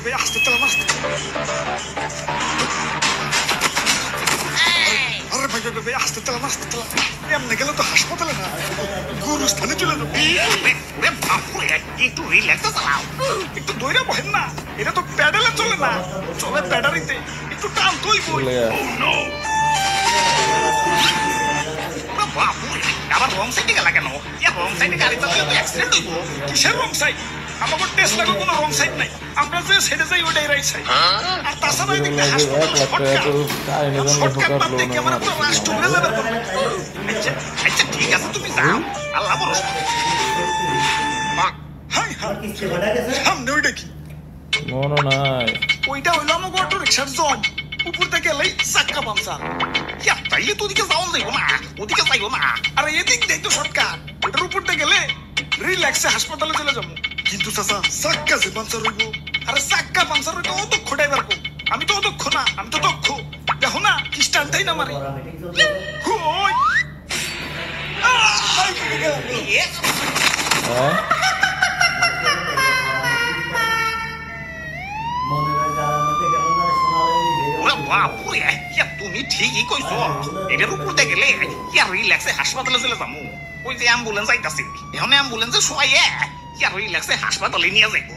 ভাই আস্তে চালান আস্তে। আরে ভাই ভাই ভাই আস্তে চালান আস্তে চালান। এমনি গেলে তো হাসপাতালে না, গুরুস্থানে চলে যাবো। একটু রিল্যাক্সে চালাও। একটু দইরা বহেন না, এটা তো প্যাডেলে চলে না, চলে ব্যাটারিতে। একটু টান তুই বই। আবার রং সাইডে গেলা কেন? রং সাইডে গাড়ি চালালে তো অ্যাক্সিডেন্ট হইব। কিসের রং সাইড? আমাকে টেসলার কোনো রং সাইড নাই, আমরা যে সাইডে যাই ওটাই রাইট সাইড। আর তাছাড়া এদিকে হাসপাতাল শর্টকাট বাদ দিয়ে ক্যামেরা পুরো রাষ্ট্র ঘুরে যাবে। আচ্ছা ঠিক আছে, তুমি যাও, আল্লাহ ভরসা। হাই হাই, সামনে ওইটা কি? মনে নাই। ওইটা হইলো আমাকে অটো রিক্সার জম, উপর থেকে এলেই চাক্কা পামসার। তাইলে তো ওদিকে যাওয়া যাইব না, ওদিকে যাইব না। আরে এদিক দেখ তো শর্টকাট, ওটার উপরতে গেলে রিল্যাক্সে হাসপাতালে চলে যাবো। কিন্তু চাচা চাক্কা যে পাঞ্চার হইব, আরে চাক্কা পাঞ্চার হইতে অদক্ষ ড্রাইভার কো। আমি তো অদক্ষ না, আমি তো দক্ষ। দেখো না কি স্টান্টাই না মারি। ওই তুমি ঠিকই কইছো, এটার উপর দিয়ে গেলে রিল্যাক্সে হাসপাতালে চলে যাবো। ওই যে অ্যাম্বুলেন্স আইতাছে, এখন অ্যাম্বুলেন্সে শোয়াইয়া রিল্যাক্সে হাসপাতালে নিয়ে যাইবো।